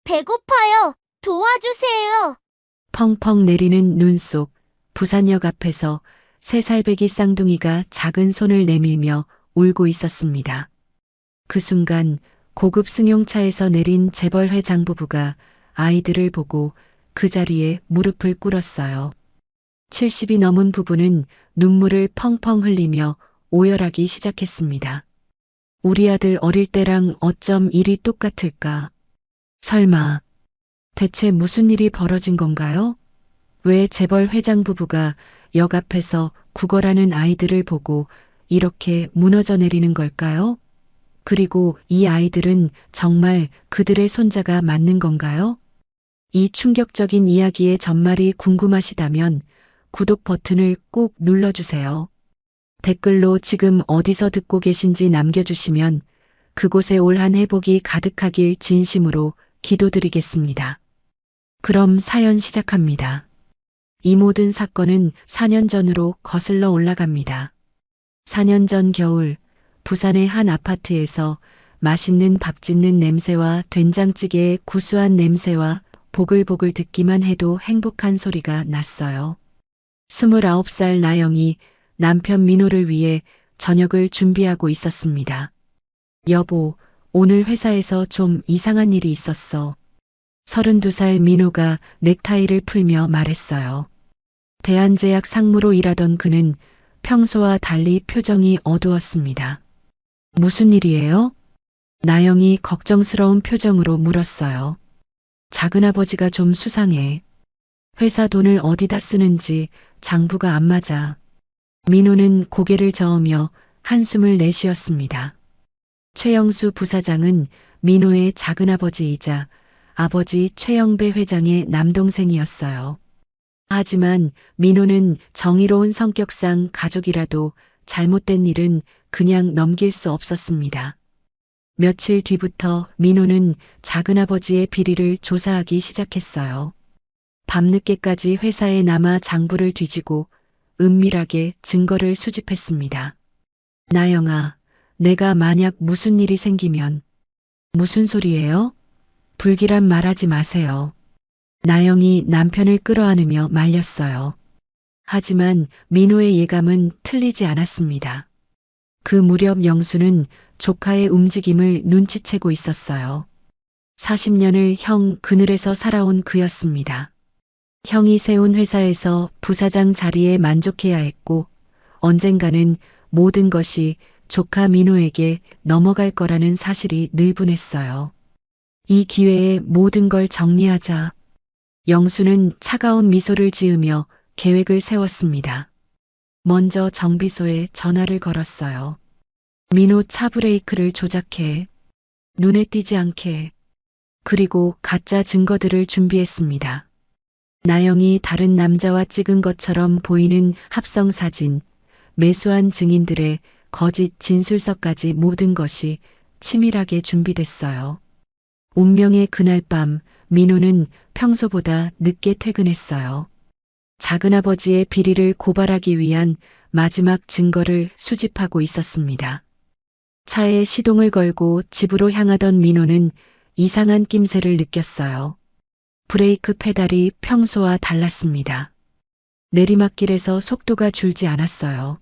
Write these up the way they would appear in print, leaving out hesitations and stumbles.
배고파요. 도와주세요. 펑펑 내리는 눈 속 부산역 앞에서 3살배기 쌍둥이가 작은 손을 내밀며 울고 있었습니다. 그 순간 고급 승용차에서 내린 재벌회 장부부가 아이들을 보고 그 자리에 무릎을 꿇었어요. 70이 넘은 부부는 눈물을 펑펑 흘리며 오열하기 시작했습니다. 우리 아들 어릴 때랑 어쩜 일이 똑같을까? 설마 대체 무슨 일이 벌어진 건가요? 왜 재벌 회장 부부가 역 앞에서 구걸하는 아이들을 보고 이렇게 무너져 내리는 걸까요? 그리고 이 아이들은 정말 그들의 손자가 맞는 건가요? 이 충격적인 이야기의 전말이 궁금하시다면 구독 버튼을 꼭 눌러주세요. 댓글로 지금 어디서 듣고 계신지 남겨주시면 그곳에 올 한 회복이 가득하길 진심으로 기도드리겠습니다. 그럼 사연 시작합니다. 이 모든 사건은 4년 전으로 거슬러 올라갑니다. 4년 전 겨울, 부산의 한 아파트에서 맛있는 밥 짓는 냄새와 된장찌개의 구수한 냄새와 보글보글 듣기만 해도 행복한 소리가 났어요. 29살 나영이 남편 민호를 위해 저녁을 준비하고 있었습니다. 여보, 오늘 회사에서 좀 이상한 일이 있었어. 32살 민호가 넥타이를 풀며 말했어요. 대한제약 상무로 일하던 그는 평소와 달리 표정이 어두웠습니다. 무슨 일이에요? 나영이 걱정스러운 표정으로 물었어요. 작은아버지가 좀 수상해. 회사 돈을 어디다 쓰는지 장부가 안 맞아. 민호는 고개를 저으며 한숨을 내쉬었습니다. 최영수 부사장은 민호의 작은아버지이자 아버지 최영배 회장의 남동생이었어요. 하지만 민호는 정의로운 성격상 가족이라도 잘못된 일은 그냥 넘길 수 없었습니다. 며칠 뒤부터 민호는 작은아버지의 비리를 조사하기 시작했어요. 밤늦게까지 회사에 남아 장부를 뒤지고 은밀하게 증거를 수집했습니다. 나영아, 내가 만약 무슨 일이 생기면. 무슨 소리예요? 불길한 말하지 마세요. 나영이 남편을 끌어안으며 말렸어요. 하지만 민호의 예감은 틀리지 않았습니다. 그 무렵 영수는 조카의 움직임을 눈치채고 있었어요. 40년을 형 그늘에서 살아온 그였습니다. 형이 세운 회사에서 부사장 자리에 만족해야 했고 언젠가는 모든 것이 조카 민호에게 넘어갈 거라는 사실이 늘분했어요. 이 기회에 모든 걸 정리하자. 영수는 차가운 미소를 지으며 계획을 세웠습니다. 먼저 정비소에 전화를 걸었어요. 민호 차 브레이크를 조작해. 눈에 띄지 않게. 그리고 가짜 증거들을 준비했습니다. 나영이 다른 남자와 찍은 것처럼 보이는 합성 사진, 매수한 증인들의 거짓 진술서까지 모든 것이 치밀하게 준비됐어요. 운명의 그날 밤 민호는 평소보다 늦게 퇴근했어요. 작은아버지의 비리를 고발하기 위한 마지막 증거를 수집하고 있었습니다. 차에 시동을 걸고 집으로 향하던 민호는 이상한 낌새를 느꼈어요. 브레이크 페달이 평소와 달랐습니다. 내리막길에서 속도가 줄지 않았어요.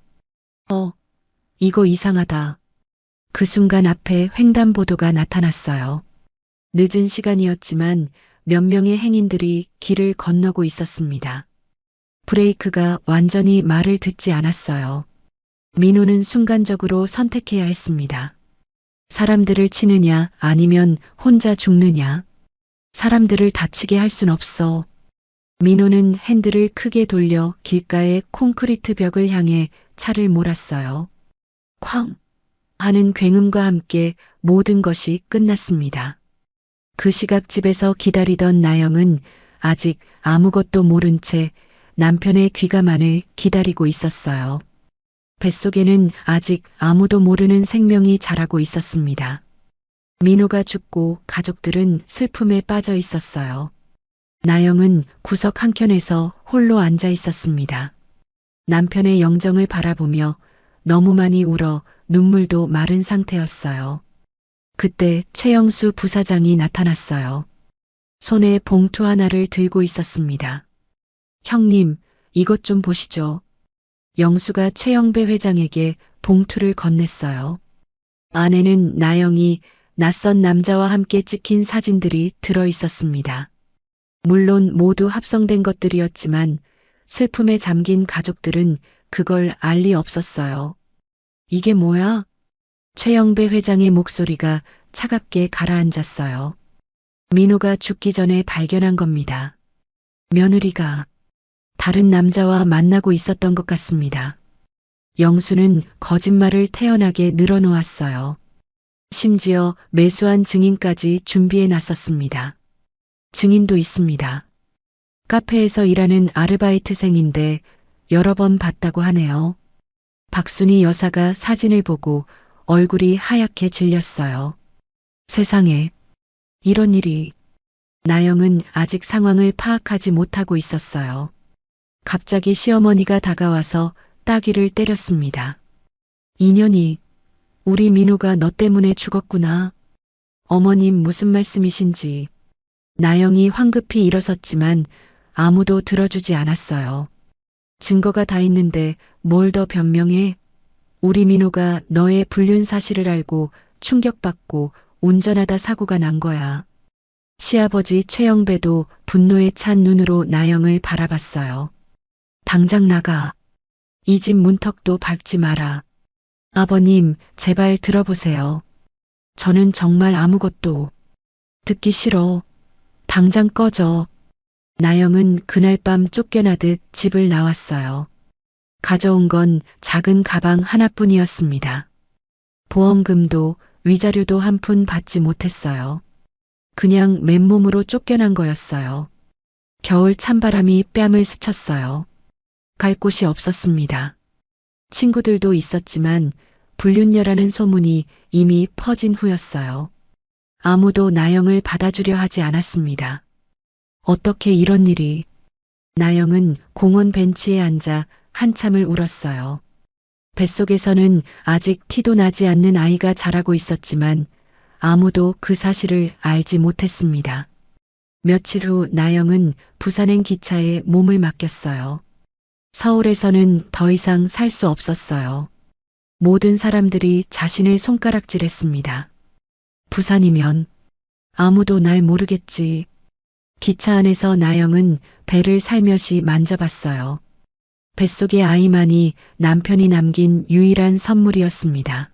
이거 이상하다. 그 순간 앞에 횡단보도가 나타났어요. 늦은 시간이었지만 몇 명의 행인들이 길을 건너고 있었습니다. 브레이크가 완전히 말을 듣지 않았어요. 민호는 순간적으로 선택해야 했습니다. 사람들을 치느냐 아니면 혼자 죽느냐. 사람들을 다치게 할 순 없어. 민호는 핸들을 크게 돌려 길가의 콘크리트 벽을 향해 차를 몰았어요. 쾅! 하는 굉음과 함께 모든 것이 끝났습니다. 그 시각 집에서 기다리던 나영은 아직 아무것도 모른 채 남편의 귀가만을 기다리고 있었어요. 뱃속에는 아직 아무도 모르는 생명이 자라고 있었습니다. 민호가 죽고 가족들은 슬픔에 빠져 있었어요. 나영은 구석 한켠에서 홀로 앉아 있었습니다. 남편의 영정을 바라보며 너무 많이 울어 눈물도 마른 상태였어요. 그때 최영수 부사장이 나타났어요. 손에 봉투 하나를 들고 있었습니다. 형님, 이것 좀 보시죠. 영수가 최영배 회장에게 봉투를 건넸어요. 안에는 나영이 낯선 남자와 함께 찍힌 사진들이 들어 있었습니다. 물론 모두 합성된 것들이었지만 슬픔에 잠긴 가족들은 그걸 알 리 없었어요. 이게 뭐야? 최영배 회장의 목소리가 차갑게 가라앉았어요. 민호가 죽기 전에 발견한 겁니다. 며느리가 다른 남자와 만나고 있었던 것 같습니다. 영수는 거짓말을 태연하게 늘어놓았어요. 심지어 매수한 증인까지 준비해 놨었습니다. 증인도 있습니다. 카페에서 일하는 아르바이트생인데 여러 번 봤다고 하네요. 박순희 여사가 사진을 보고 얼굴이 하얗게 질렸어요. 세상에, 이런 일이. 나영은 아직 상황을 파악하지 못하고 있었어요. 갑자기 시어머니가 다가와서 따귀를 때렸습니다. 인연이, 우리 민호가 너 때문에 죽었구나. 어머님 무슨 말씀이신지. 나영이 황급히 일어섰지만 아무도 들어주지 않았어요. 증거가 다 있는데 뭘 더 변명해? 우리 민호가 너의 불륜 사실을 알고 충격받고 운전하다 사고가 난 거야. 시아버지 최영배도 분노에 찬 눈으로 나영을 바라봤어요. 당장 나가. 이 집 문턱도 밟지 마라. 아버님, 제발 들어보세요. 저는 정말 아무것도 듣기 싫어. 당장 꺼져. 나영은 그날 밤 쫓겨나듯 집을 나왔어요. 가져온 건 작은 가방 하나뿐이었습니다. 보험금도 위자료도 한 푼 받지 못했어요. 그냥 맨몸으로 쫓겨난 거였어요. 겨울 찬바람이 뺨을 스쳤어요. 갈 곳이 없었습니다. 친구들도 있었지만 불륜녀라는 소문이 이미 퍼진 후였어요. 아무도 나영을 받아주려 하지 않았습니다. 어떻게 이런 일이. 나영은 공원 벤치에 앉아 한참을 울었어요. 뱃속에서는 아직 티도 나지 않는 아이가 자라고 있었지만 아무도 그 사실을 알지 못했습니다. 며칠 후 나영은 부산행 기차에 몸을 맡겼어요. 서울에서는 더 이상 살 수 없었어요. 모든 사람들이 자신을 손가락질했습니다. 부산이면 아무도 날 모르겠지. 기차 안에서 나영은 배를 살며시 만져봤어요. 뱃속의 아이만이 남편이 남긴 유일한 선물이었습니다.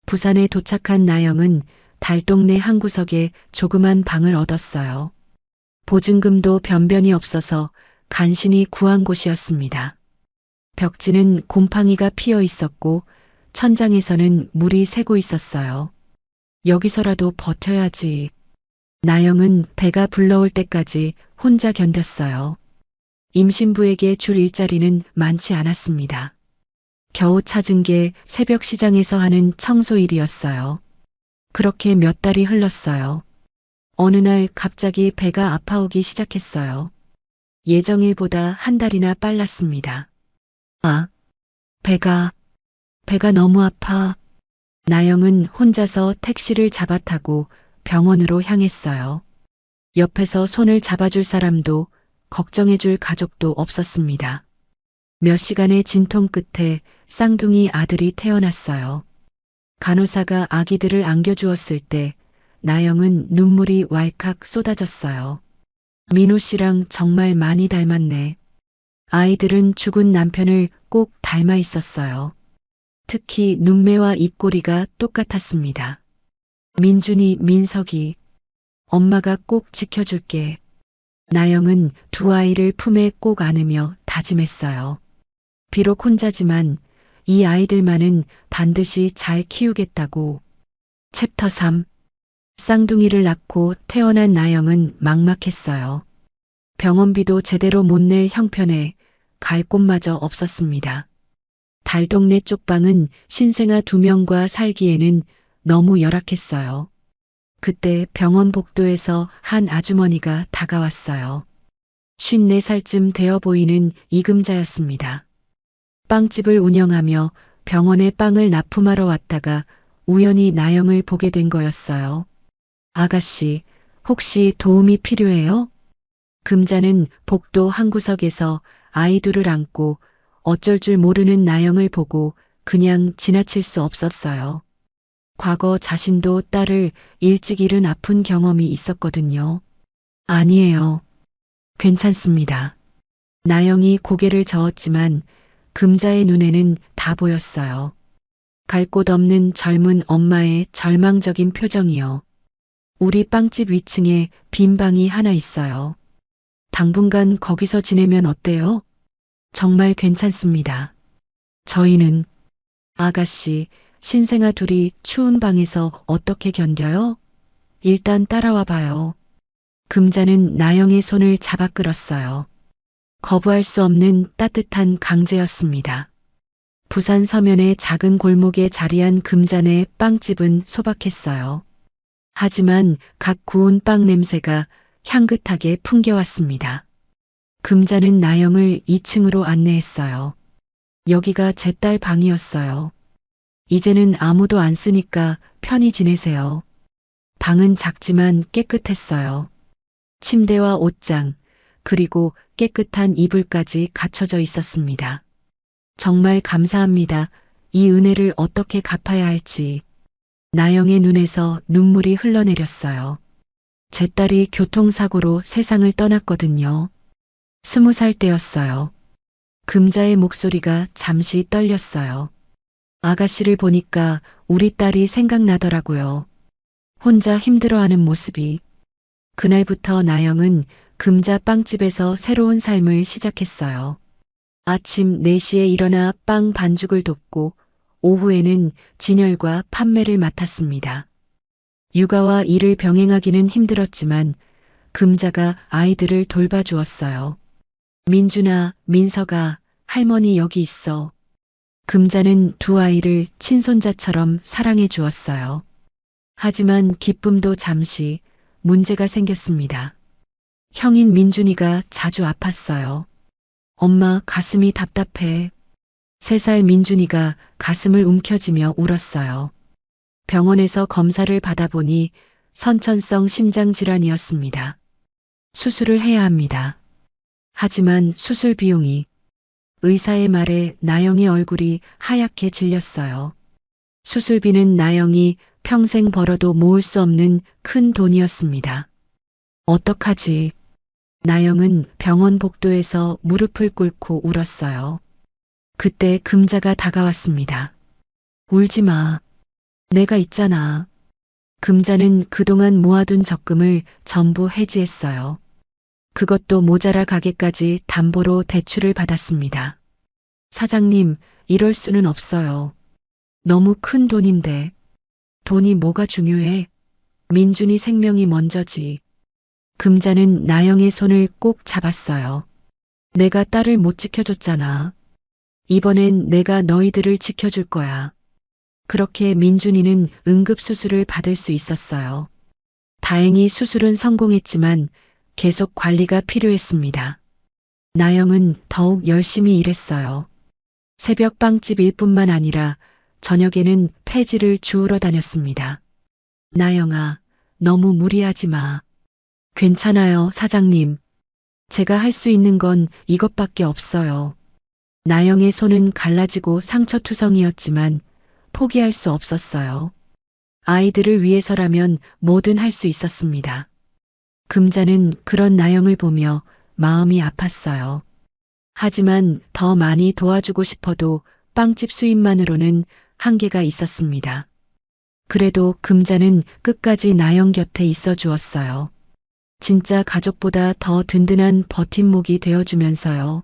부산에 도착한 나영은 달동네 한 구석에 조그만 방을 얻었어요. 보증금도 변변이 없어서 간신히 구한 곳이었습니다. 벽지는 곰팡이가 피어 있었고 천장에서는 물이 새고 있었어요. 여기서라도 버텨야지. 나영은 배가 불러올 때까지 혼자 견뎠어요. 임신부에게 줄 일자리는 많지 않았습니다. 겨우 찾은 게 새벽 시장에서 하는 청소 일이었어요. 그렇게 몇 달이 흘렀어요. 어느 날 갑자기 배가 아파오기 시작했어요. 예정일보다 한 달이나 빨랐습니다. 배가 너무 아파. 나영은 혼자서 택시를 잡아 타고 병원으로 향했어요. 옆에서 손을 잡아줄 사람도 걱정해줄 가족도 없었습니다. 몇 시간의 진통 끝에 쌍둥이 아들이 태어났어요. 간호사가 아기들을 안겨주었을 때 나영은 눈물이 왈칵 쏟아졌어요. 민호 씨랑 정말 많이 닮았네. 아이들은 죽은 남편을 꼭 닮아 있었어요. 특히 눈매와 입꼬리가 똑같았습니다. 민준이, 민석이, 엄마가 꼭 지켜줄게. 나영은 두 아이를 품에 꼭 안으며 다짐했어요. 비록 혼자지만 이 아이들만은 반드시 잘 키우겠다고. 챕터 3. 쌍둥이를 낳고 태어난 나영은 막막했어요. 병원비도 제대로 못 낼 형편에 갈 곳마저 없었습니다. 달동네 쪽방은 신생아 2명과 살기에는 너무 열악했어요. 그때 병원 복도에서 한 아주머니가 다가왔어요. 54살쯤 되어 보이는 이금자였습니다. 빵집을 운영하며 병원에 빵을 납품하러 왔다가 우연히 나영을 보게 된 거였어요. 아가씨, 혹시 도움이 필요해요? 금자는 복도 한 구석에서 아이 둘을 안고 어쩔 줄 모르는 나영을 보고 그냥 지나칠 수 없었어요. 과거 자신도 딸을 일찍 잃은 아픈 경험이 있었거든요. 아니에요. 괜찮습니다. 나영이 고개를 저었지만 금자의 눈에는 다 보였어요. 갈 곳 없는 젊은 엄마의 절망적인 표정이요. 우리 빵집 위층에 빈 방이 하나 있어요. 당분간 거기서 지내면 어때요? 정말 괜찮습니다. 저희는 아가씨, 신생아 둘이 추운 방에서 어떻게 견뎌요? 일단 따라와 봐요. 금자는 나영의 손을 잡아 끌었어요. 거부할 수 없는 따뜻한 강제였습니다. 부산 서면의 작은 골목에 자리한 금잔의 빵집은 소박했어요. 하지만 각 구운 빵 냄새가 향긋하게 풍겨왔습니다. 금자는 나영을 2층으로 안내했어요. 여기가 제 딸 방이었어요. 이제는 아무도 안 쓰니까 편히 지내세요. 방은 작지만 깨끗했어요. 침대와 옷장, 그리고 깨끗한 이불까지 갖춰져 있었습니다. 정말 감사합니다. 이 은혜를 어떻게 갚아야 할지. 나영의 눈에서 눈물이 흘러내렸어요. 제 딸이 교통사고로 세상을 떠났거든요. 20살 때였어요. 금자의 목소리가 잠시 떨렸어요. 아가씨를 보니까 우리 딸이 생각나더라고요. 혼자 힘들어하는 모습이. 그날부터 나영은 금자 빵집에서 새로운 삶을 시작했어요. 아침 4시에 일어나 빵 반죽을 돕고 오후에는 진열과 판매를 맡았습니다. 육아와 일을 병행하기는 힘들었지만 금자가 아이들을 돌봐주었어요. 민준아, 민서가, 할머니 여기 있어. 금자는 두 아이를 친손자처럼 사랑해 주었어요. 하지만 기쁨도 잠시 문제가 생겼습니다. 형인 민준이가 자주 아팠어요. 엄마, 가슴이 답답해. 3살 민준이가 가슴을 움켜쥐며 울었어요. 병원에서 검사를 받아보니 선천성 심장질환이었습니다. 수술을 해야 합니다. 하지만 수술 비용이. 의사의 말에 나영의 얼굴이 하얗게 질렸어요. 수술비는 나영이 평생 벌어도 모을 수 없는 큰 돈이었습니다. 어떡하지? 나영은 병원 복도에서 무릎을 꿇고 울었어요. 그때 금자가 다가왔습니다. 울지 마. 내가 있잖아. 금자는 그동안 모아둔 적금을 전부 해지했어요. 그것도 모자라 가게까지 담보로 대출을 받았습니다. 사장님, 이럴 수는 없어요. 너무 큰 돈인데. 돈이 뭐가 중요해? 민준이 생명이 먼저지. 금자는 나영의 손을 꼭 잡았어요. 내가 딸을 못 지켜줬잖아. 이번엔 내가 너희들을 지켜줄 거야. 그렇게 민준이는 응급수술을 받을 수 있었어요. 다행히 수술은 성공했지만 계속 관리가 필요했습니다. 나영은 더욱 열심히 일했어요. 새벽 빵집 일뿐만 아니라 저녁에는 폐지를 주우러 다녔습니다. 나영아, 너무 무리하지 마. 괜찮아요, 사장님. 제가 할 수 있는 건 이것밖에 없어요. 나영의 손은 갈라지고 상처투성이었지만 포기할 수 없었어요. 아이들을 위해서라면 뭐든 할 수 있었습니다. 금자는 그런 나영을 보며 마음이 아팠어요. 하지만 더 많이 도와주고 싶어도 빵집 수입만으로는 한계가 있었습니다. 그래도 금자는 끝까지 나영 곁에 있어 주었어요. 진짜 가족보다 더 든든한 버팀목이 되어주면서요.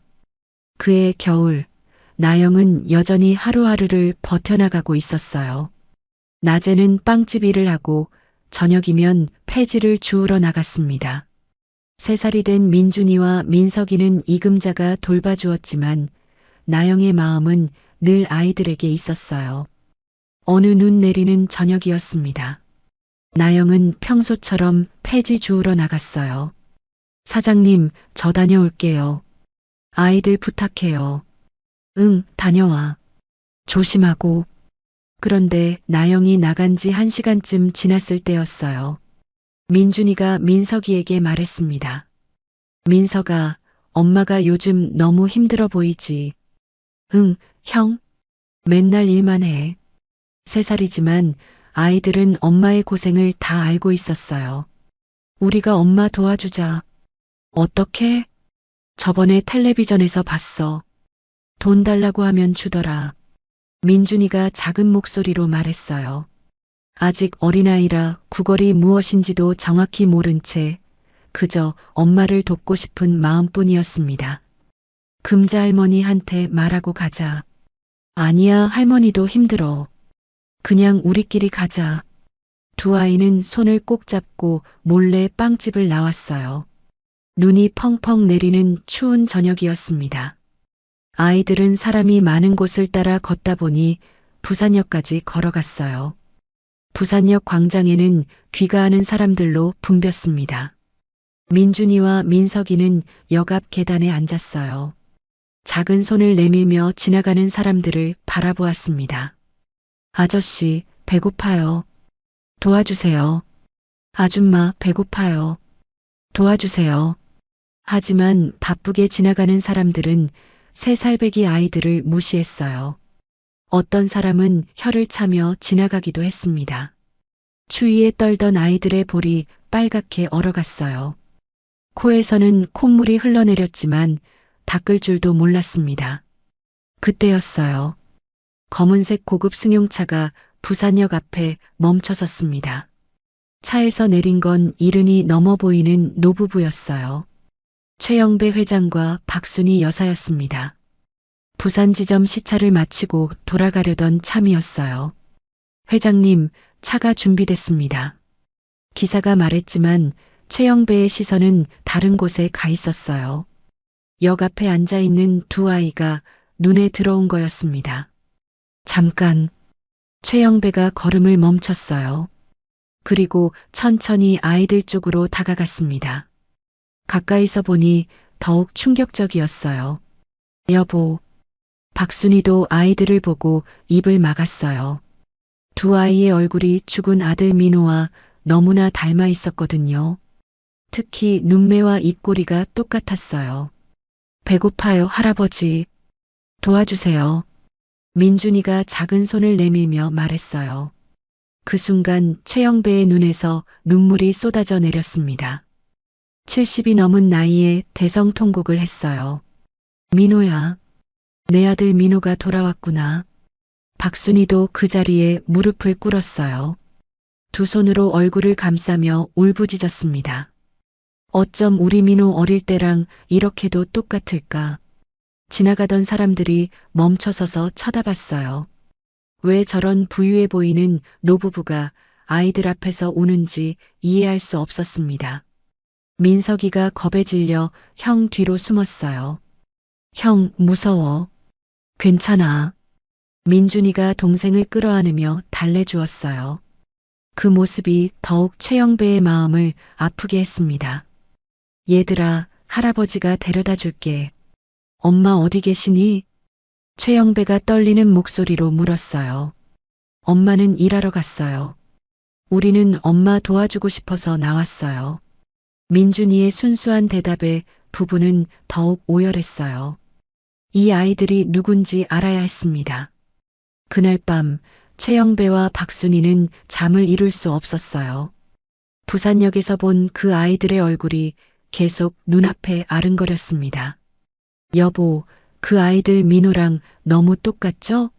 그해 겨울, 나영은 여전히 하루하루를 버텨나가고 있었어요. 낮에는 빵집 일을 하고 저녁이면 폐지를 주우러 나갔습니다. 3살이 된 민준이와 민석이는 이금자가 돌봐주었지만 나영의 마음은 늘 아이들에게 있었어요. 어느 눈 내리는 저녁이었습니다. 나영은 평소처럼 폐지 주우러 나갔어요. 사장님, 저 다녀올게요. 아이들 부탁해요. 응, 다녀와. 조심하고. 그런데 나영이 나간 지 1시간쯤 지났을 때였어요. 민준이가 민석이에게 말했습니다. 민석아, 엄마가 요즘 너무 힘들어 보이지. 응, 형. 맨날 일만 해. 3살이지만 아이들은 엄마의 고생을 다 알고 있었어요. 우리가 엄마 도와주자. 어떻게? 저번에 텔레비전에서 봤어. 돈 달라고 하면 주더라. 민준이가 작은 목소리로 말했어요. 아직 어린아이라 구걸이 무엇인지도 정확히 모른 채 그저 엄마를 돕고 싶은 마음뿐이었습니다. 금자 할머니한테 말하고 가자. 아니야, 할머니도 힘들어. 그냥 우리끼리 가자. 두 아이는 손을 꼭 잡고 몰래 빵집을 나왔어요. 눈이 펑펑 내리는 추운 저녁이었습니다. 아이들은 사람이 많은 곳을 따라 걷다 보니 부산역까지 걸어갔어요. 부산역 광장에는 귀가하는 사람들로 붐볐습니다. 민준이와 민석이는 역 앞 계단에 앉았어요. 작은 손을 내밀며 지나가는 사람들을 바라보았습니다. 아저씨, 배고파요. 도와주세요. 아줌마, 배고파요. 도와주세요. 하지만 바쁘게 지나가는 사람들은 3살배기 아이들을 무시했어요. 어떤 사람은 혀를 차며 지나가기도 했습니다. 추위에 떨던 아이들의 볼이 빨갛게 얼어갔어요. 코에서는 콧물이 흘러내렸지만 닦을 줄도 몰랐습니다. 그때였어요. 검은색 고급 승용차가 부산역 앞에 멈춰섰습니다. 차에서 내린 건 이른이 넘어 보이는 노부부였어요. 최영배 회장과 박순희 여사였습니다. 부산 지점 시차를 마치고 돌아가려던 참이었어요. 회장님, 차가 준비됐습니다. 기사가 말했지만 최영배의 시선은 다른 곳에 가 있었어요. 역 앞에 앉아 있는 두 아이가 눈에 들어온 거였습니다. 잠깐. 최영배가 걸음을 멈췄어요. 그리고 천천히 아이들 쪽으로 다가갔습니다. 가까이서 보니 더욱 충격적이었어요. 여보. 박순희도 아이들을 보고 입을 막았어요. 두 아이의 얼굴이 죽은 아들 민호와 너무나 닮아 있었거든요. 특히 눈매와 입꼬리가 똑같았어요. 배고파요, 할아버지. 도와주세요. 민준이가 작은 손을 내밀며 말했어요. 그 순간 최영배의 눈에서 눈물이 쏟아져 내렸습니다. 70이 넘은 나이에 대성통곡을 했어요. 민호야. 내 아들 민호가 돌아왔구나. 박순희도 그 자리에 무릎을 꿇었어요. 두 손으로 얼굴을 감싸며 울부짖었습니다. 어쩜 우리 민호 어릴 때랑 이렇게도 똑같을까? 지나가던 사람들이 멈춰서서 쳐다봤어요. 왜 저런 부유해 보이는 노부부가 아이들 앞에서 우는지 이해할 수 없었습니다. 민석이가 겁에 질려 형 뒤로 숨었어요. 형, 무서워. 괜찮아. 민준이가 동생을 끌어안으며 달래주었어요. 그 모습이 더욱 최영배의 마음을 아프게 했습니다. 얘들아, 할아버지가 데려다 줄게. 엄마 어디 계시니? 최영배가 떨리는 목소리로 물었어요. 엄마는 일하러 갔어요. 우리는 엄마 도와주고 싶어서 나왔어요. 민준이의 순수한 대답에 부부는 더욱 오열했어요. 이 아이들이 누군지 알아야 했습니다. 그날 밤 최영배와 박순희는 잠을 이룰 수 없었어요. 부산역에서 본 그 아이들의 얼굴이 계속 눈앞에 아른거렸습니다. 여보, 그 아이들 민호랑 너무 똑같죠?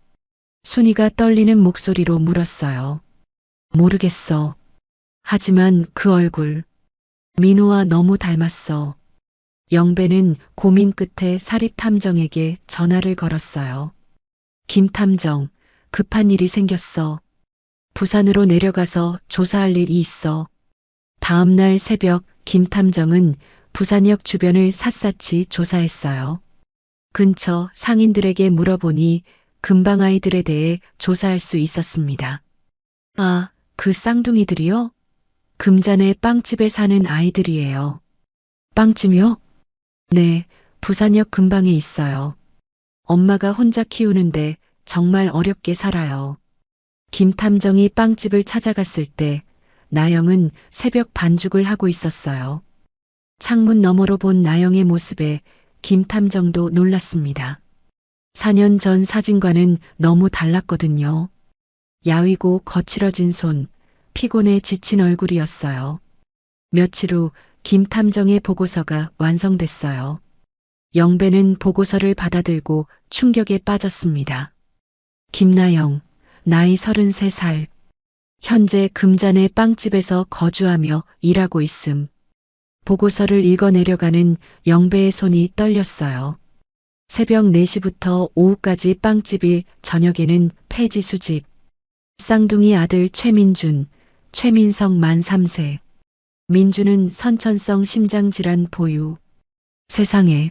순이가 떨리는 목소리로 물었어요. 모르겠어. 하지만 그 얼굴, 민호와 너무 닮았어. 영배는 고민 끝에 사립탐정에게 전화를 걸었어요. 김탐정, 급한 일이 생겼어. 부산으로 내려가서 조사할 일이 있어. 다음 날 새벽 김탐정은 부산역 주변을 샅샅이 조사했어요. 근처 상인들에게 물어보니 금방 아이들에 대해 조사할 수 있었습니다. 아, 그 쌍둥이들이요? 금잔의 빵집에 사는 아이들이에요. 빵집이요? 네, 부산역 근방에 있어요. 엄마가 혼자 키우는데 정말 어렵게 살아요. 김 탐정이 빵집을 찾아갔을 때 나영은 새벽 반죽을 하고 있었어요. 창문 너머로 본 나영의 모습에 김 탐정도 놀랐습니다. 4년 전 사진과는 너무 달랐거든요. 야위고 거칠어진 손, 피곤해 지친 얼굴이었어요. 며칠 후 김 탐정의 보고서가 완성됐어요. 영배는 보고서를 받아들고 충격에 빠졌습니다. 김나영, 나이 33살. 현재 금잔의 빵집에서 거주하며 일하고 있음. 보고서를 읽어내려가는 영배의 손이 떨렸어요. 새벽 4시부터 오후까지 빵집 일, 저녁에는 폐지 수집. 쌍둥이 아들 최민준, 최민성 만 3세. 민준은 선천성 심장질환 보유. 세상에.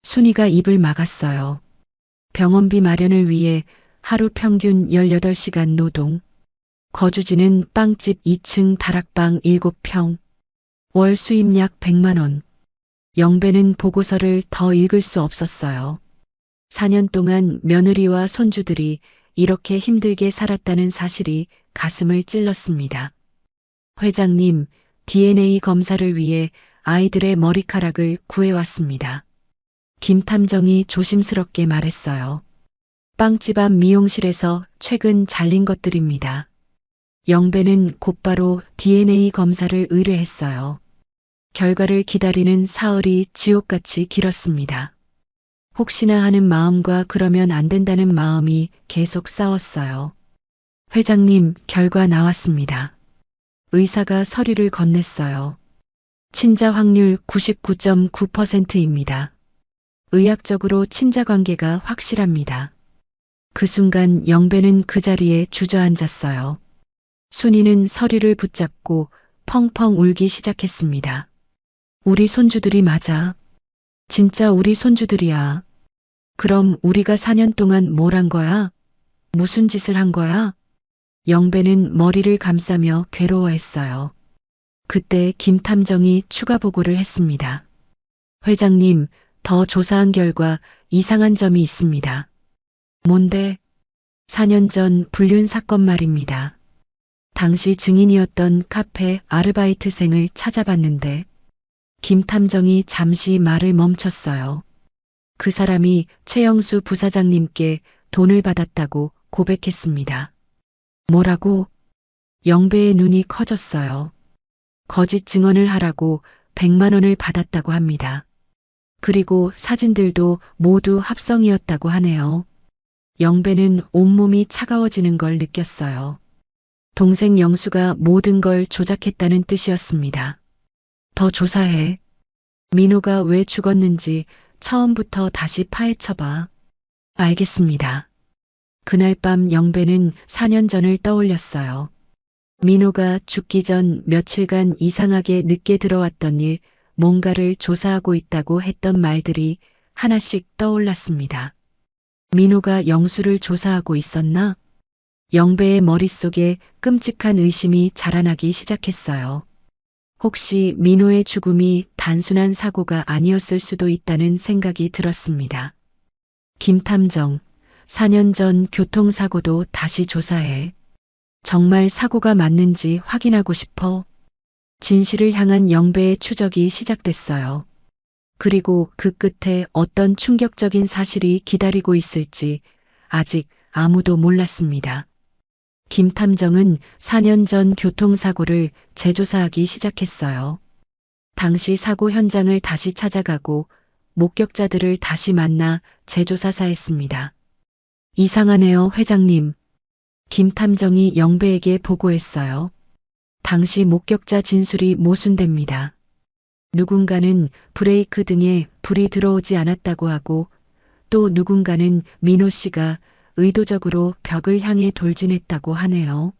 순이가 입을 막았어요. 병원비 마련을 위해 하루 평균 18시간 노동. 거주지는 빵집 2층 다락방 7평. 월 수입 약 100만 원. 영배는 보고서를 더 읽을 수 없었어요. 4년 동안 며느리와 손주들이 이렇게 힘들게 살았다는 사실이 가슴을 찔렀습니다. 회장님, DNA 검사를 위해 아이들의 머리카락을 구해왔습니다. 김 탐정이 조심스럽게 말했어요. 빵집 앞 미용실에서 최근 잘린 것들입니다. 영배는 곧바로 DNA 검사를 의뢰했어요. 결과를 기다리는 사흘이 지옥같이 길었습니다. 혹시나 하는 마음과 그러면 안 된다는 마음이 계속 싸웠어요. 회장님, 결과 나왔습니다. 의사가 서류를 건넸어요. 친자 확률 99.9%입니다. 의학적으로 친자 관계가 확실합니다. 그 순간 영배는 그 자리에 주저앉았어요. 순이는 서류를 붙잡고 펑펑 울기 시작했습니다. 우리 손주들이 맞아. 진짜 우리 손주들이야. 그럼 우리가 4년 동안 뭘 한 거야? 무슨 짓을 한 거야? 영배는 머리를 감싸며 괴로워했어요. 그때 김 탐정이 추가 보고를 했습니다. 회장님, 더 조사한 결과 이상한 점이 있습니다. 뭔데? 4년 전 불륜 사건 말입니다. 당시 증인이었던 카페 아르바이트생을 찾아봤는데 김 탐정이 잠시 말을 멈췄어요. 그 사람이 최영수 부사장님께 돈을 받았다고 고백했습니다. 뭐라고? 영배의 눈이 커졌어요. 거짓 증언을 하라고 100만 원을 받았다고 합니다. 그리고 사진들도 모두 합성이었다고 하네요. 영배는 온몸이 차가워지는 걸 느꼈어요. 동생 영수가 모든 걸 조작했다는 뜻이었습니다. 더 조사해. 민호가 왜 죽었는지 처음부터 다시 파헤쳐봐. 알겠습니다. 그날 밤 영배는 4년 전을 떠올렸어요. 민호가 죽기 전 며칠간 이상하게 늦게 들어왔던 일, 뭔가를 조사하고 있다고 했던 말들이 하나씩 떠올랐습니다. 민호가 영수를 조사하고 있었나? 영배의 머릿속에 끔찍한 의심이 자라나기 시작했어요. 혹시 민호의 죽음이 단순한 사고가 아니었을 수도 있다는 생각이 들었습니다. 김 탐정, 4년 전 교통사고도 다시 조사해. 정말 사고가 맞는지 확인하고 싶어. 진실을 향한 영배의 추적이 시작됐어요. 그리고 그 끝에 어떤 충격적인 사실이 기다리고 있을지 아직 아무도 몰랐습니다. 김 탐정은 4년 전 교통사고를 재조사하기 시작했어요. 당시 사고 현장을 다시 찾아가고 목격자들을 다시 만나 재조사사했습니다. 이상하네요, 회장님. 김 탐정이 영배에게 보고했어요. 당시 목격자 진술이 모순됩니다. 누군가는 브레이크 등에 불이 들어오지 않았다고 하고 또 누군가는 민호 씨가 의도적으로 벽을 향해 돌진했다고 하네요.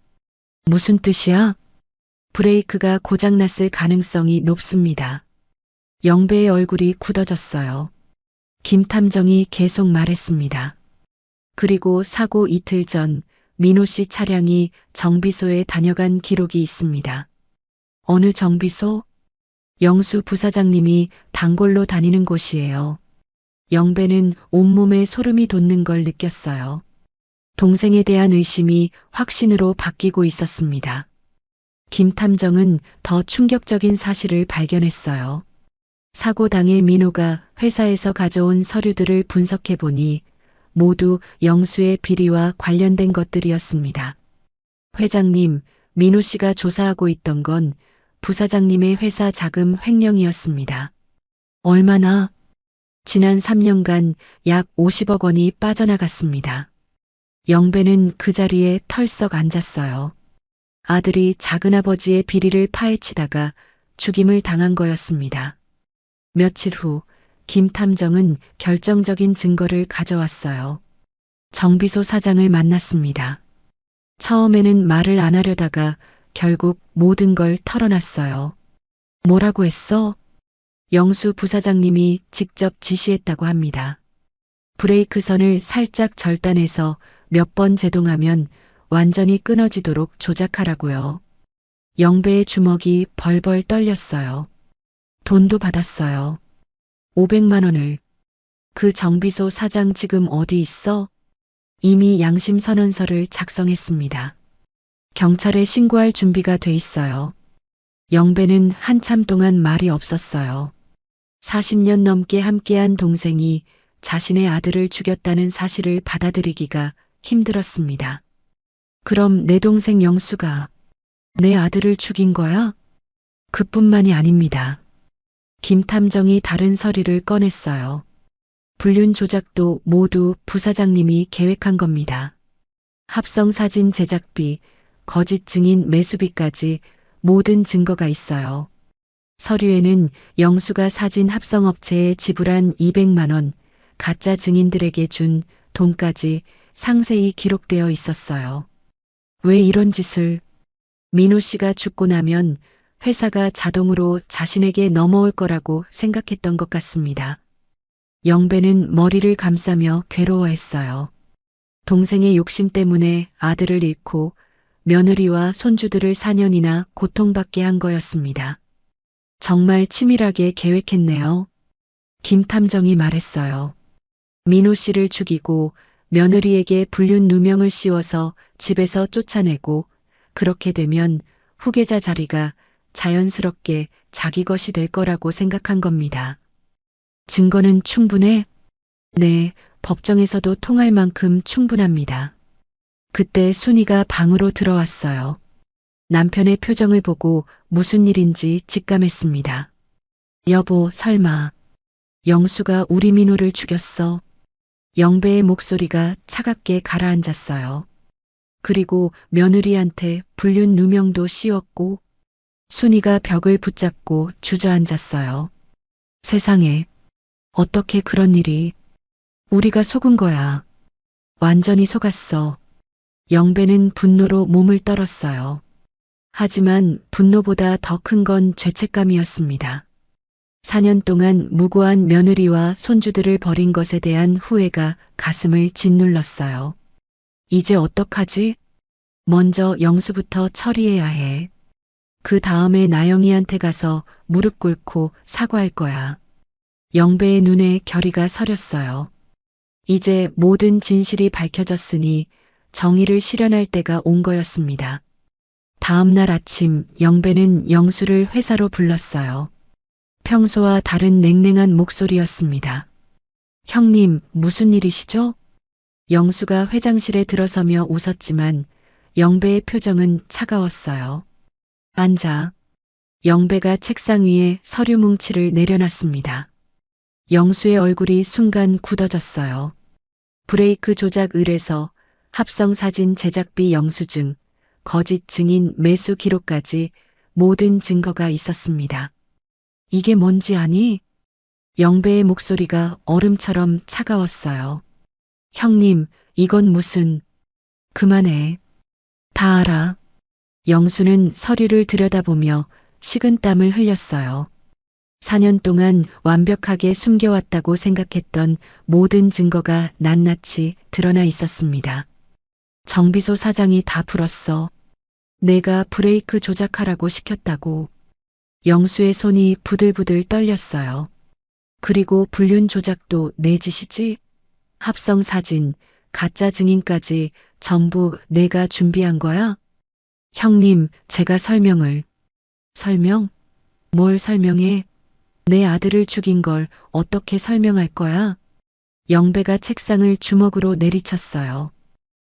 무슨 뜻이야? 브레이크가 고장났을 가능성이 높습니다. 영배의 얼굴이 굳어졌어요. 김 탐정이 계속 말했습니다. 그리고 사고 이틀 전 민호 씨 차량이 정비소에 다녀간 기록이 있습니다. 어느 정비소? 영수 부사장님이 단골로 다니는 곳이에요. 영배는 온몸에 소름이 돋는 걸 느꼈어요. 동생에 대한 의심이 확신으로 바뀌고 있었습니다. 김 탐정은 더 충격적인 사실을 발견했어요. 사고 당일 민호가 회사에서 가져온 서류들을 분석해 보니 모두 영수의 비리와 관련된 것들이었습니다. 회장님, 민호 씨가 조사하고 있던 건 부사장님의 회사 자금 횡령이었습니다. 얼마나? 지난 3년간 약 50억 원이 빠져나갔습니다. 영배는 그 자리에 털썩 앉았어요. 아들이 작은아버지의 비리를 파헤치다가 죽임을 당한 거였습니다. 며칠 후 김 탐정은 결정적인 증거를 가져왔어요. 정비소 사장을 만났습니다. 처음에는 말을 안 하려다가 결국 모든 걸 털어놨어요. 뭐라고 했어? 영수 부사장님이 직접 지시했다고 합니다. 브레이크 선을 살짝 절단해서 몇 번 제동하면 완전히 끊어지도록 조작하라고요. 영배의 주먹이 벌벌 떨렸어요. 돈도 받았어요. 500만 원을. 그 정비소 사장 지금 어디 있어? 이미 양심 선언서를 작성했습니다. 경찰에 신고할 준비가 돼 있어요. 영배는 한참 동안 말이 없었어요. 40년 넘게 함께한 동생이 자신의 아들을 죽였다는 사실을 받아들이기가 힘들었습니다. 그럼 내 동생 영수가 내 아들을 죽인 거야? 그뿐만이 아닙니다. 김 탐정이 다른 서류를 꺼냈어요. 불륜 조작도 모두 부사장님이 계획한 겁니다. 합성 사진 제작비, 거짓 증인 매수비까지 모든 증거가 있어요. 서류에는 영수가 사진 합성업체에 지불한 200만 원, 가짜 증인들에게 준 돈까지 상세히 기록되어 있었어요. 왜 이런 짓을? 민호 씨가 죽고 나면 회사가 자동으로 자신에게 넘어올 거라고 생각했던 것 같습니다. 영배는 머리를 감싸며 괴로워했어요. 동생의 욕심 때문에 아들을 잃고 며느리와 손주들을 4년이나 고통받게 한 거였습니다. 정말 치밀하게 계획했네요. 김 탐정이 말했어요. 민호 씨를 죽이고 며느리에게 불륜 누명을 씌워서 집에서 쫓아내고 그렇게 되면 후계자 자리가 자연스럽게 자기 것이 될 거라고 생각한 겁니다. 증거는 충분해? 네, 법정에서도 통할 만큼 충분합니다. 그때 순이가 방으로 들어왔어요. 남편의 표정을 보고 무슨 일인지 직감했습니다. 여보, 설마 영수가 우리 민호를 죽였어? 영배의 목소리가 차갑게 가라앉았어요. 그리고 며느리한테 불륜 누명도 씌웠고 순이가 벽을 붙잡고 주저앉았어요. 세상에, 어떻게 그런 일이? 우리가 속은 거야. 완전히 속았어. 영배는 분노로 몸을 떨었어요. 하지만 분노보다 더 큰 건 죄책감이었습니다. 4년 동안 무고한 며느리와 손주들을 버린 것에 대한 후회가 가슴을 짓눌렀어요. 이제 어떡하지? 먼저 영수부터 처리해야 해. 그 다음에 나영이한테 가서 무릎 꿇고 사과할 거야. 영배의 눈에 결의가 서렸어요. 이제 모든 진실이 밝혀졌으니 정의를 실현할 때가 온 거였습니다. 다음 날 아침 영배는 영수를 회사로 불렀어요. 평소와 다른 냉랭한 목소리였습니다. 형님, 무슨 일이시죠? 영수가 회장실에 들어서며 웃었지만 영배의 표정은 차가웠어요. 앉아. 영배가 책상 위에 서류 뭉치를 내려놨습니다. 영수의 얼굴이 순간 굳어졌어요. 브레이크 조작 의뢰서, 합성사진 제작비 영수증, 거짓 증인 매수 기록까지 모든 증거가 있었습니다. 이게 뭔지 아니? 영배의 목소리가 얼음처럼 차가웠어요. 형님, 이건 무슨... 그만해. 다 알아. 영수는 서류를 들여다보며 식은땀을 흘렸어요. 4년 동안 완벽하게 숨겨왔다고 생각했던 모든 증거가 낱낱이 드러나 있었습니다. 정비소 사장이 다 풀었어. 내가 브레이크 조작하라고 시켰다고. 영수의 손이 부들부들 떨렸어요. 그리고 불륜 조작도 내 짓이지? 합성 사진, 가짜 증인까지 전부 내가 준비한 거야? 형님, 제가 설명? 뭘 설명해? 내 아들을 죽인 걸 어떻게 설명할 거야? 영배가 책상을 주먹으로 내리쳤어요.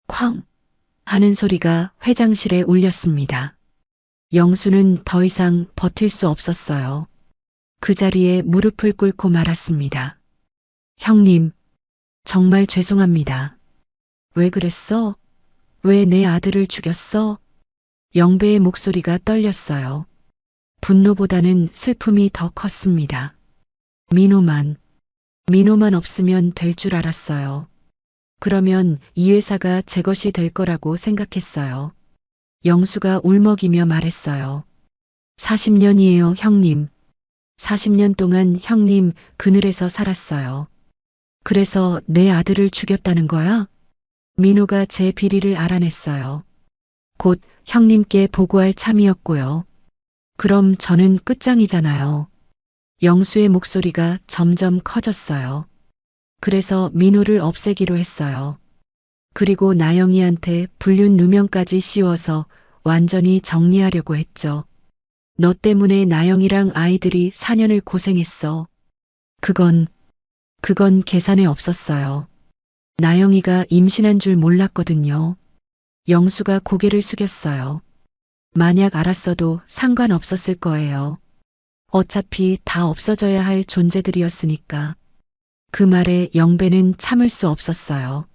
쾅! 하는 소리가 회장실에 울렸습니다. 영수는 더 이상 버틸 수 없었어요. 그 자리에 무릎을 꿇고 말았습니다. 형님, 정말 죄송합니다. 왜 그랬어? 왜 내 아들을 죽였어? 영배의 목소리가 떨렸어요. 분노보다는 슬픔이 더 컸습니다. 민호만 없으면 될 줄 알았어요. 그러면 이 회사가 제 것이 될 거라고 생각했어요. 영수가 울먹이며 말했어요. 40년이에요, 형님. 40년 동안 형님 그늘에서 살았어요. 그래서 내 아들을 죽였다는 거야? 민호가 제 비리를 알아냈어요. 곧 형님께 보고할 참이었고요. 그럼 저는 끝장이잖아요. 영수의 목소리가 점점 커졌어요. 그래서 민호를 없애기로 했어요. 그리고 나영이한테 불륜 누명까지 씌워서 완전히 정리하려고 했죠. 너 때문에 나영이랑 아이들이 4년을 고생했어. 그건 계산에 없었어요. 나영이가 임신한 줄 몰랐거든요. 영수가 고개를 숙였어요. 만약 알았어도 상관없었을 거예요. 어차피 다 없어져야 할 존재들이었으니까. 그 말에 영배는 참을 수 없었어요.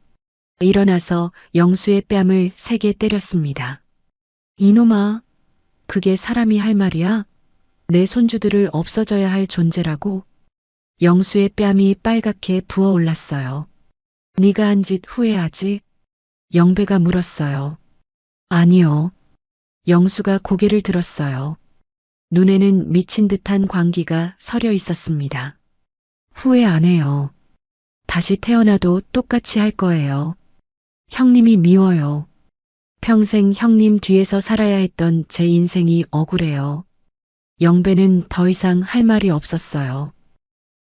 일어나서 영수의 뺨을 세게 때렸습니다. 이놈아, 그게 사람이 할 말이야? 내 손주들을 없어져야 할 존재라고? 영수의 뺨이 빨갛게 부어올랐어요. 네가 한 짓 후회하지? 영배가 물었어요. 아니요. 영수가 고개를 들었어요. 눈에는 미친 듯한 광기가 서려 있었습니다. 후회 안 해요. 다시 태어나도 똑같이 할 거예요. 형님이 미워요. 평생 형님 뒤에서 살아야 했던 제 인생이 억울해요. 영배는 더 이상 할 말이 없었어요.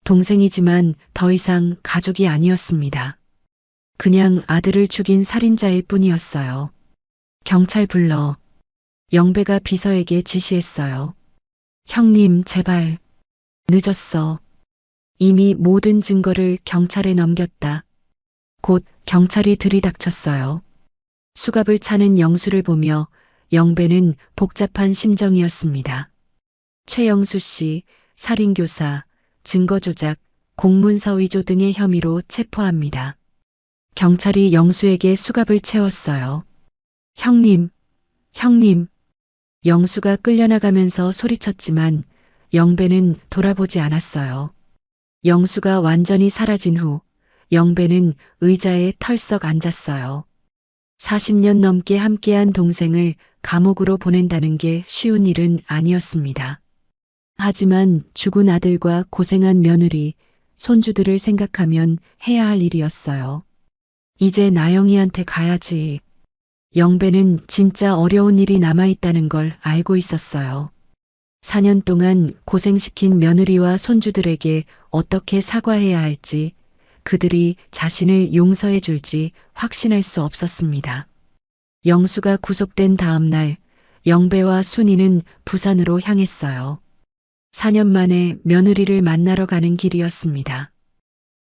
동생이지만 더 이상 가족이 아니었습니다. 그냥 아들을 죽인 살인자일 뿐이었어요. 경찰 불러. 영배가 비서에게 지시했어요. 형님, 제발. 늦었어. 이미 모든 증거를 경찰에 넘겼다. 곧 경찰이 들이닥쳤어요. 수갑을 차는 영수를 보며 영배는 복잡한 심정이었습니다. 최영수 씨, 살인교사, 증거조작, 공문서 위조 등의 혐의로 체포합니다. 경찰이 영수에게 수갑을 채웠어요. 형님. 영수가 끌려나가면서 소리쳤지만 영배는 돌아보지 않았어요. 영수가 완전히 사라진 후 영배는 의자에 털썩 앉았어요. 40년 넘게 함께한 동생을 감옥으로 보낸다는 게 쉬운 일은 아니었습니다. 하지만 죽은 아들과 고생한 며느리, 손주들을 생각하면 해야 할 일이었어요. 이제 나영이한테 가야지. 영배는 진짜 어려운 일이 남아있다는 걸 알고 있었어요. 4년 동안 고생시킨 며느리와 손주들에게 어떻게 사과해야 할지, 그들이 자신을 용서해 줄지 확신할 수 없었습니다. 영수가 구속된 다음 날, 영배와 순이는 부산으로 향했어요. 4년 만에 며느리를 만나러 가는 길이었습니다.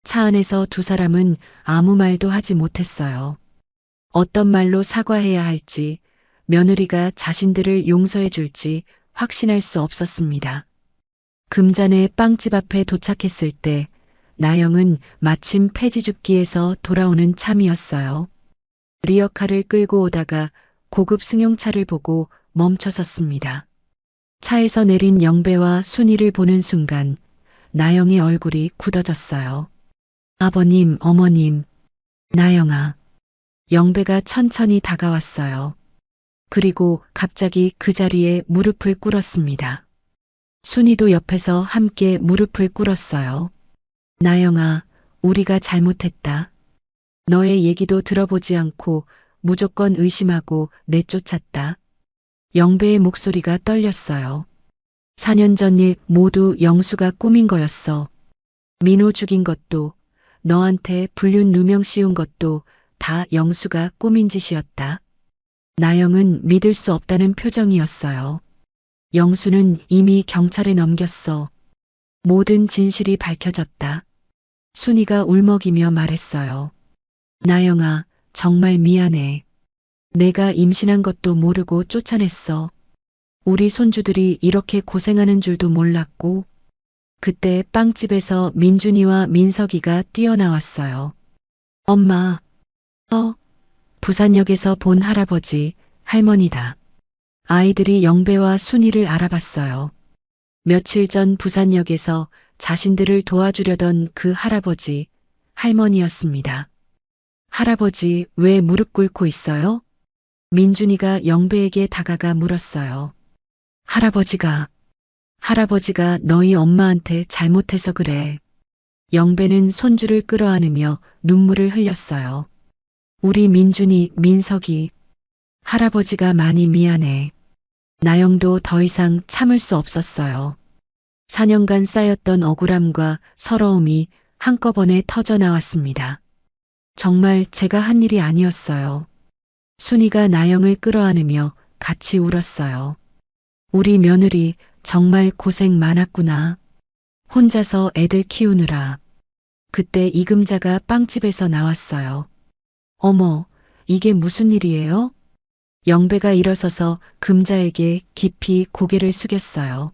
차 안에서 두 사람은 아무 말도 하지 못했어요. 어떤 말로 사과해야 할지, 며느리가 자신들을 용서해 줄지 확신할 수 없었습니다. 금잔의 빵집 앞에 도착했을 때 나영은 마침 폐지줍기에서 돌아오는 참이었어요. 리어카를 끌고 오다가 고급 승용차를 보고 멈춰섰습니다. 차에서 내린 영배와 순이를 보는 순간 나영의 얼굴이 굳어졌어요. 아버님, 어머님, 나영아. 영배가 천천히 다가왔어요. 그리고 갑자기 그 자리에 무릎을 꿇었습니다. 순이도 옆에서 함께 무릎을 꿇었어요. 나영아, 우리가 잘못했다. 너의 얘기도 들어보지 않고 무조건 의심하고 내쫓았다. 영배의 목소리가 떨렸어요. 4년 전 일 모두 영수가 꾸민 거였어. 민호 죽인 것도, 너한테 불륜 누명 씌운 것도 다 영수가 꾸민 짓이었다. 나영은 믿을 수 없다는 표정이었어요. 영수는 이미 경찰에 넘겼어. 모든 진실이 밝혀졌다. 순이가 울먹이며 말했어요. 나영아, 정말 미안해. 내가 임신한 것도 모르고 쫓아냈어. 우리 손주들이 이렇게 고생하는 줄도 몰랐고, 그때 빵집에서 민준이와 민석이가 뛰어나왔어요. 엄마, 부산역에서 본 할아버지, 할머니다. 아이들이 영배와 순이를 알아봤어요. 며칠 전 부산역에서 자신들을 도와주려던 그 할아버지, 할머니였습니다. 할아버지, 왜 무릎 꿇고 있어요? 민준이가 영배에게 다가가 물었어요. 할아버지가 너희 엄마한테 잘못해서 그래. 영배는 손주를 끌어안으며 눈물을 흘렸어요. 우리 민준이, 민석이. 할아버지가 많이 미안해. 나영도 더 이상 참을 수 없었어요. 4년간 쌓였던 억울함과 서러움이 한꺼번에 터져 나왔습니다. 정말 제가 한 일이 아니었어요. 순이가 나영을 끌어안으며 같이 울었어요. 우리 며느리 정말 고생 많았구나. 혼자서 애들 키우느라. 그때 이금자가 빵집에서 나왔어요. 어머, 이게 무슨 일이에요? 영배가 일어서서 금자에게 깊이 고개를 숙였어요.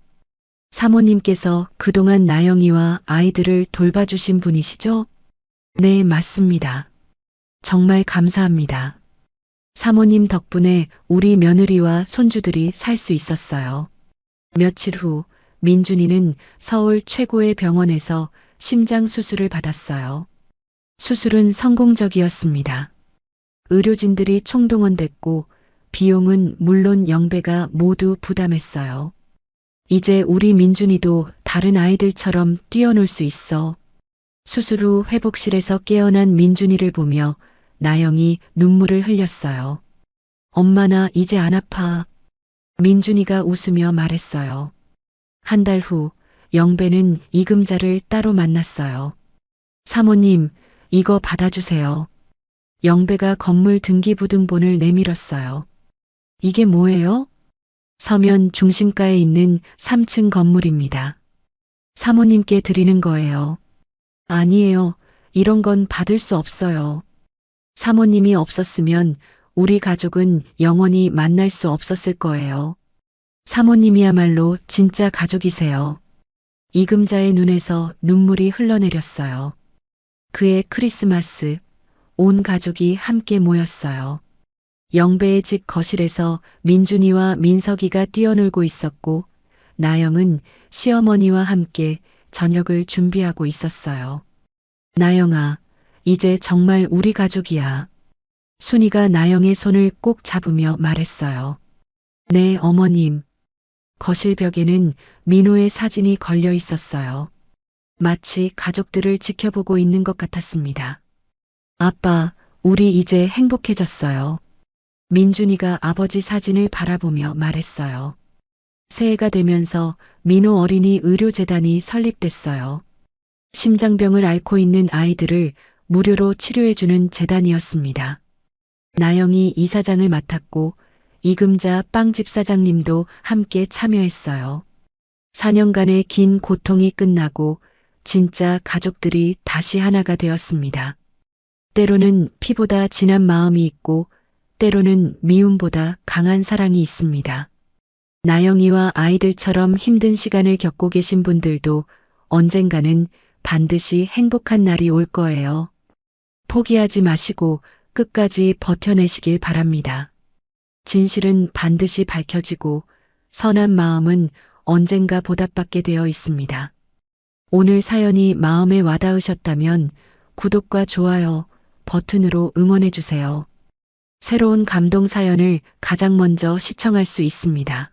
사모님께서 그동안 나영이와 아이들을 돌봐주신 분이시죠? 네, 맞습니다. 정말 감사합니다. 사모님 덕분에 우리 며느리와 손주들이 살 수 있었어요. 며칠 후 민준이는 서울 최고의 병원에서 심장 수술을 받았어요. 수술은 성공적이었습니다. 의료진들이 총동원됐고 비용은 물론 영배가 모두 부담했어요. 이제 우리 민준이도 다른 아이들처럼 뛰어놀 수 있어. 수술 후 회복실에서 깨어난 민준이를 보며 나영이 눈물을 흘렸어요. 엄마 나 이제 안 아파. 민준이가 웃으며 말했어요. 한 달 후 영배는 이금자를 따로 만났어요. 사모님, 이거 받아주세요. 영배가 건물 등기부등본을 내밀었어요. 이게 뭐예요? 서면 중심가에 있는 3층 건물입니다. 사모님께 드리는 거예요. 아니에요. 이런 건 받을 수 없어요. 사모님이 없었으면 우리 가족은 영원히 만날 수 없었을 거예요. 사모님이야말로 진짜 가족이세요. 이금자의 눈에서 눈물이 흘러내렸어요. 그의 크리스마스, 온 가족이 함께 모였어요. 영배의 집 거실에서 민준이와 민석이가 뛰어놀고 있었고, 나영은 시어머니와 함께 저녁을 준비하고 있었어요. 나영아, 이제 정말 우리 가족이야. 순이가 나영의 손을 꼭 잡으며 말했어요. 네, 어머님. 거실 벽에는 민호의 사진이 걸려 있었어요. 마치 가족들을 지켜보고 있는 것 같았습니다. 아빠, 우리 이제 행복해졌어요. 민준이가 아버지 사진을 바라보며 말했어요. 새해가 되면서 민호 어린이 의료재단이 설립됐어요. 심장병을 앓고 있는 아이들을 무료로 치료해주는 재단이었습니다. 나영이 이사장을 맡았고 이금자 빵집 사장님도 함께 참여했어요. 4년간의 긴 고통이 끝나고 진짜 가족들이 다시 하나가 되었습니다. 때로는 피보다 진한 마음이 있고 때로는 미움보다 강한 사랑이 있습니다. 나영이와 아이들처럼 힘든 시간을 겪고 계신 분들도 언젠가는 반드시 행복한 날이 올 거예요. 포기하지 마시고 끝까지 버텨내시길 바랍니다. 진실은 반드시 밝혀지고 선한 마음은 언젠가 보답받게 되어 있습니다. 오늘 사연이 마음에 와닿으셨다면 구독과 좋아요 버튼으로 응원해주세요. 새로운 감동 사연을 가장 먼저 시청할 수 있습니다.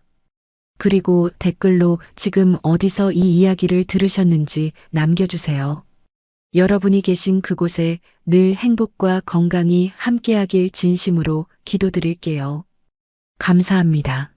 그리고 댓글로 지금 어디서 이 이야기를 들으셨는지 남겨주세요. 여러분이 계신 그곳에 늘 행복과 건강이 함께하길 진심으로 기도드릴게요. 감사합니다.